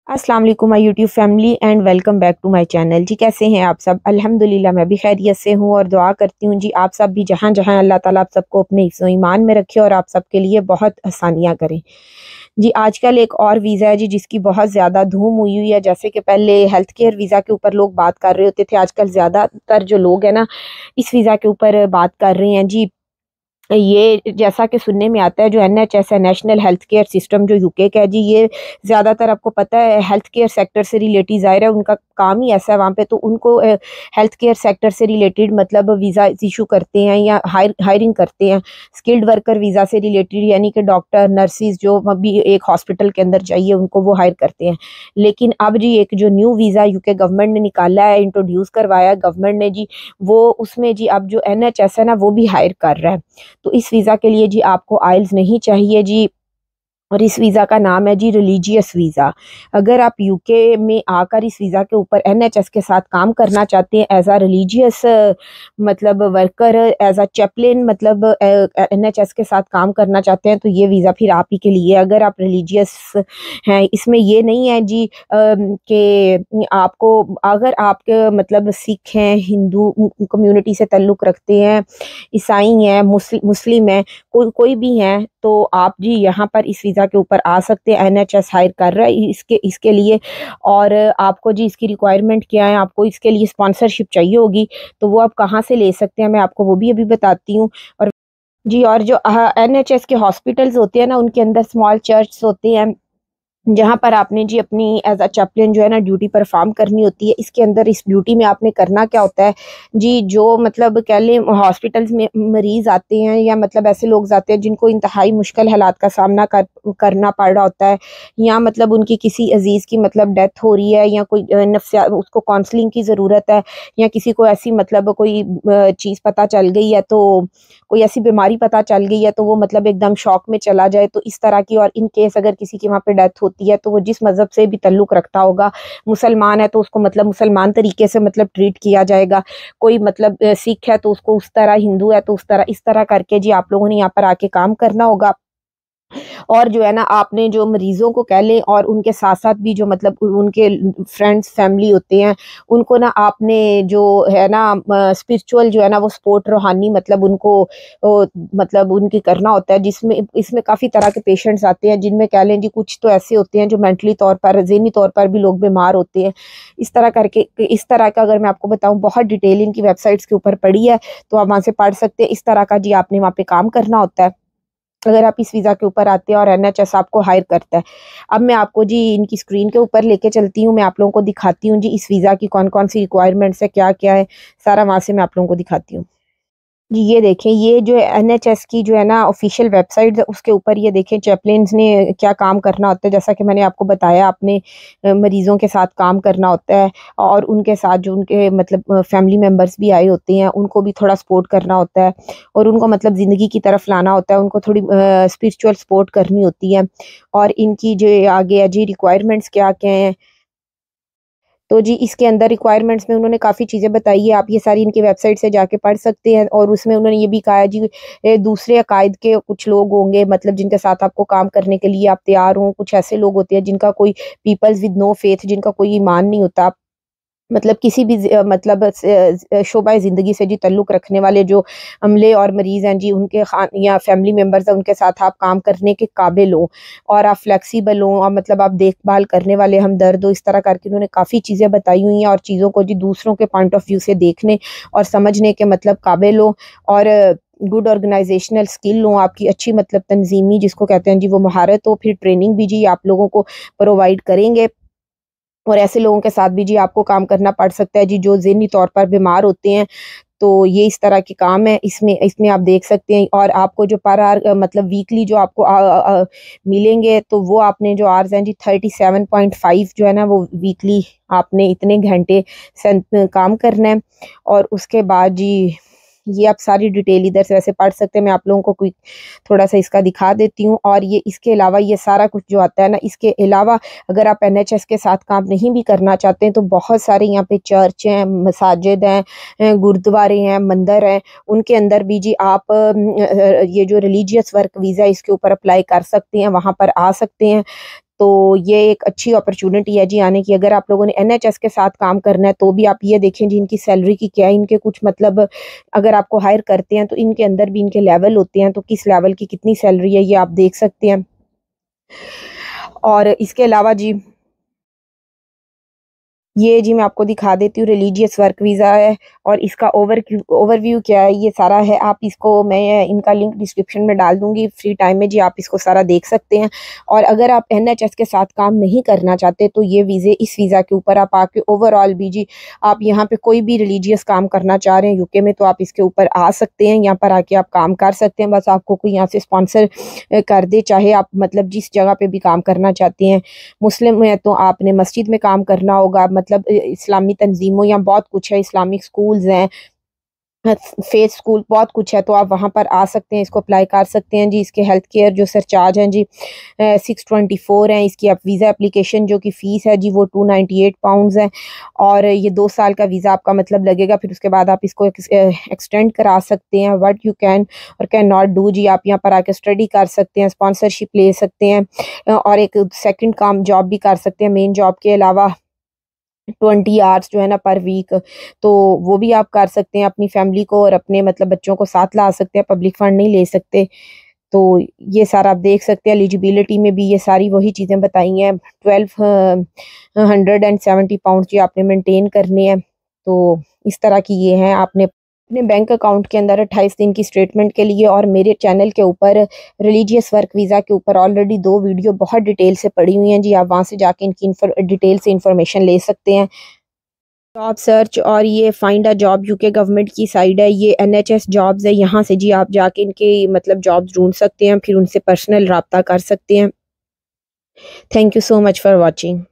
अस्सलाम वालेकुम my YouTube family and welcome back to my channel. जी कैसे हैं आप सब? अल्हम्दुलिल्लाह मैं भी खैरियत से हूँ और दुआ करती हूँ जी आप सब भी जहाँ जहाँ अल्लाह ताला आप सबको अपने हिफ्ज़ ईमान में रखे और आप सबके लिए बहुत आसानियाँ करें। जी आजकल एक और वीज़ा है जी जिसकी बहुत ज़्यादा धूम हुई है। जैसे कि पहले हेल्थ केयर वीज़ा के ऊपर लोग बात कर रहे होते थे, आजकल ज़्यादातर जो लोग हैं ना इस वीज़ा के ऊपर बात कर रहे हैं जी। ये जैसा कि सुनने में आता है जो एनएचएस है, नेशनल हेल्थ केयर सिस्टम जो यूके का है जी, ये ज़्यादातर आपको पता है हेल्थ केयर सेक्टर से रिलेटेड ज़ाहिर है उनका काम ही ऐसा है वहाँ पे, तो उनको हेल्थ केयर सेक्टर से रिलेटेड मतलब वीज़ा इशू करते हैं या हायरिंग करते हैं। स्किल्ड वर्कर वीज़ा से रिलेटेड यानी कि डॉक्टर, नर्सिज़ जो अभी एक हॉस्पिटल के अंदर चाहिए उनको वो हायर करते हैं। लेकिन अब जी एक जो न्यू वीज़ा यूके गवर्नमेंट ने निकाला है, इंट्रोड्यूस करवाया है गवर्नमेंट ने जी, वो उसमें जी अब जो एनएचएस है ना वो भी हायर कर रहा है। तो इस वीज़ा के लिए जी आपको आइल्स नहीं चाहिए जी, और इस वीज़ा का नाम है जी रिलीजियस वीज़ा। अगर आप यूके में आकर इस वीज़ा के ऊपर एनएचएस के साथ काम करना चाहते हैं एज़ अ रिलीजियस मतलब वर्कर, एज़ अ चैपलेन मतलब एनएचएस के साथ काम करना चाहते हैं तो ये वीज़ा फिर आप ही के लिए है। अगर आप रिलीजियस हैं, इसमें ये नहीं है जी कि आपको अगर आप मतलब सिख हैं, हिंदू कम्युनिटी से ताल्लुक़ रखते हैं, ईसाई हैं, मुस्लिम हैं, कोई कोई भी हैं, तो आप जी यहाँ पर इस वीज़ा के ऊपर आ सकते हैं। एनएचएस हायर कर रहा है इसके इसके लिए। और आपको जी इसकी रिक्वायरमेंट क्या है, आपको इसके लिए स्पॉन्सरशिप चाहिए होगी, तो वो आप कहाँ से ले सकते हैं मैं आपको वो भी अभी बताती हूँ। और जी और जो एनएचएस के हॉस्पिटल्स होते हैं ना उनके अंदर स्मॉल चर्च होते हैं जहाँ पर आपने जी अपनी एज़ अ चैपलेन जो है ना ड्यूटी परफ़ॉर्म करनी होती है। इसके अंदर इस ड्यूटी में आपने करना क्या होता है जी, जो मतलब कह लें हॉस्पिटल्स में मरीज़ आते हैं या मतलब ऐसे लोग आते हैं जिनको इंतहाई मुश्किल हालात का सामना करना पड़ रहा होता है, या मतलब उनकी किसी अज़ीज़ की मतलब डेथ हो रही है, या कोई नफ्सिया उसको काउंसलिंग की ज़रूरत है, या किसी को ऐसी मतलब कोई चीज़ पता चल गई है, तो कोई ऐसी बीमारी पता चल गई है तो वो मतलब एकदम शॉक में चला जाए, तो इस तरह की। और इन केस अगर किसी की वहाँ पे डेथ होती है तो वो जिस मज़हब से भी ताल्लुक़ रखता होगा, मुसलमान है तो उसको मतलब मुसलमान तरीके से मतलब ट्रीट किया जाएगा, कोई मतलब सिख है तो उसको उस तरह, हिंदू है तो उस तरह, इस तरह करके जी आप लोगों ने यहाँ पर आके काम करना होगा। और जो है ना आपने जो मरीज़ों को कह लें और उनके साथ-साथ भी जो मतलब उनके फ्रेंड्स, फैमिली होते हैं, उनको ना आपने जो है ना स्पिरिचुअल जो है ना वो सपोर्ट रूहानी मतलब उनको मतलब उनकी करना होता है, जिसमें इसमें काफ़ी तरह के पेशेंट्स आते हैं जिनमें कह लें जी कुछ तो ऐसे होते हैं जो मेंटली तौर पर, ज़हनी तौर पर भी लोग बीमार होते हैं। इस तरह करके इस तरह का अगर मैं आपको बताऊँ बहुत डिटेल इनकी वेबसाइट्स के ऊपर पड़ी है, तो आप वहाँ से पढ़ सकते हैं। इस तरह का जी आपने वहाँ पे काम करना होता है। अगर आप इस वीज़ा के ऊपर आते हैं और एनएचएस आपको हायर करता है। अब मैं आपको जी इनकी स्क्रीन के ऊपर लेके चलती हूँ, मैं आप लोगों को दिखाती हूँ जी इस वीज़ा की कौन-कौन सी रिक्वायरमेंट्स है, क्या-क्या है, सारा वहाँ से मैं आप लोगों को दिखाती हूँ। जी, ये देखें, ये जो एनएचएस की जो है ना ऑफ़िशियल वेबसाइट है, उसके ऊपर ये देखें चैपलेन्स ने क्या काम करना होता है। जैसा कि मैंने आपको बताया, आपने मरीज़ों के साथ काम करना होता है और उनके साथ जो उनके मतलब फैमिली मेंबर्स भी आए होते हैं, उनको भी थोड़ा सपोर्ट करना होता है और उनको मतलब ज़िंदगी की तरफ लाना होता है, उनको थोड़ी स्पिरिचुअल सपोर्ट करनी होती है। और इनकी जो आगे है जी रिक्वायरमेंट्स क्या-क्या हैं, तो जी इसके अंदर रिक्वायरमेंट्स में उन्होंने काफ़ी चीज़ें बताई है, आप ये सारी इनकी वेबसाइट से जाके पढ़ सकते हैं। और उसमें उन्होंने ये भी कहा है जी दूसरे अकायद के कुछ लोग होंगे मतलब जिनके साथ आपको काम करने के लिए आप तैयार हों। कुछ ऐसे लोग होते हैं जिनका कोई पीपल्स विद नो फेथ, जिनका कोई ईमान नहीं होता। मतलब किसी भी मतलब शोबा ज़िंदगी से जी ताल्लुक़ रखने वाले जो अमले और मरीज़ हैं जी, उनके या फैमिली मेंबर्स हैं, उनके साथ आप काम करने के काबिल हो और आप फ्लेक्सिबल हो और मतलब आप देखभाल करने वाले हमदर्द हो। इस तरह करके उन्होंने काफ़ी चीज़ें बताई हुई हैं और चीज़ों को जी दूसरों के पॉइंट ऑफ व्यू से देखने और समझने के मतलब काबिल हो। और गुड ऑर्गेनाइज़ेशनल स्किल हो, आपकी अच्छी मतलब तंज़ीमी जिसको कहते हैं जी वो महारत हो, फिर ट्रेनिंग भी जी आप लोगों को प्रोवाइड करेंगे। और ऐसे लोगों के साथ भी जी आपको काम करना पड़ सकता है जी, जो ज़हनी तौर पर बीमार होते हैं। तो ये इस तरह के काम है, इसमें इसमें आप देख सकते हैं। और आपको जो पर आवर मतलब वीकली जो आपको मिलेंगे, तो वो आपने जो आवर्स हैं जी 37.5 जो है ना वो वीकली आपने इतने घंटे काम करना है। और उसके बाद जी ये आप सारी डिटेल इधर से वैसे पढ़ सकते हैं, मैं आप लोगों को क्विक थोड़ा-सा इसका दिखा देती हूँ। और ये इसके अलावा ये सारा कुछ जो आता है ना, इसके अलावा अगर आप एनएचएस के साथ काम नहीं भी करना चाहते हैं, तो बहुत सारे यहाँ पे चर्च हैं, मसाजिद हैं, गुरुद्वारे हैं, मंदिर हैं, उनके अंदर भी जी आप ये जो रिलीजियस वर्क वीज़ा इसके ऊपर अप्लाई कर सकते हैं, वहाँ पर आ सकते हैं। तो ये एक अच्छी अपॉर्चुनिटी है जी आने की। अगर आप लोगों ने NHS के साथ काम करना है तो भी आप ये देखें जी इनकी सैलरी की क्या है, इनके कुछ मतलब अगर आपको हायर करते हैं तो इनके अंदर भी इनके लेवल होते हैं, तो किस लेवल की कितनी सैलरी है ये आप देख सकते हैं। और इसके अलावा जी ये जी मैं आपको दिखा देती हूँ, रिलीजियस वर्क वीज़ा है और इसका ओवरव्यू क्या है ये सारा है। आप इसको मैं इनका लिंक डिस्क्रिप्शन में डाल दूँगी, फ्री टाइम में जी आप इसको सारा देख सकते हैं। और अगर आप NHS के साथ काम नहीं करना चाहते तो ये इस वीज़ा के ऊपर आप आके ओवरऑल भी जी आप यहाँ पे कोई भी रिलीजियस काम करना चाह रहे हैं UK में तो आप इसके ऊपर आ सकते हैं, यहाँ पर आके आप काम कर सकते हैं। बस आपको कोई यहाँ से स्पॉन्सर कर दे, चाहे आप मतलब जिस जगह पे भी काम करना चाहते हैं। मुस्लिम है तो आपने मस्जिद में काम करना होगा, मतलब इस्लामी तंजीमों या बहुत कुछ है, इस्लामिक स्कूल्स हैं, फेथ स्कूल बहुत कुछ है, तो आप वहाँ पर आ सकते हैं, इसको अप्लाई कर सकते हैं जी। इसके हेल्थ केयर जो सरचार्ज हैं जी 624 हैं। इसकी आप वीज़ा एप्लीकेशन जो कि फ़ीस है जी वो 298 पाउंड्स है और ये 2 साल का वीज़ा आपका मतलब लगेगा। फिर उसके बाद आप इसको एक्सटेंड करा सकते हैं। व्हाट यू कैन और कैन नॉट डू जी आप यहाँ पर आके स्टडी कर सकते हैं, स्पॉन्सरशिप ले सकते हैं और एक सेकंड काम जॉब भी कर सकते हैं मेन जॉब के अलावा। 20 आवर्स जो है ना पर वीक, तो वो भी आप कर सकते हैं। अपनी फैमिली को और अपने मतलब बच्चों को साथ ला सकते हैं, पब्लिक फंड नहीं ले सकते। तो ये सारा आप देख सकते हैं। एलिजिबिलिटी में भी ये सारी वही चीज़ें बताई हैं। 1270 पाउंड जी आपने मेंटेन करने हैं, तो इस तरह की ये हैं। आपने अपने बैंक अकाउंट के अंदर 28 दिन की स्टेटमेंट के लिए और मेरे चैनल के ऊपर रिलीजियस वर्क वीज़ा के ऊपर ऑलरेडी 2 वीडियो बहुत डिटेल से पड़ी हुई हैं जी, आप वहाँ से जाके इनकी डिटेल से इंफॉर्मेशन ले सकते हैं। जॉब सर्च और ये find a job UK government की साइड है, ये NHS जॉब्स है, यहाँ से जी आप जाके इनके मतलब जॉब्स ढूंढ सकते हैं, फिर उनसे पर्सनल रब्ता कर सकते हैं। Thank you so much for watching.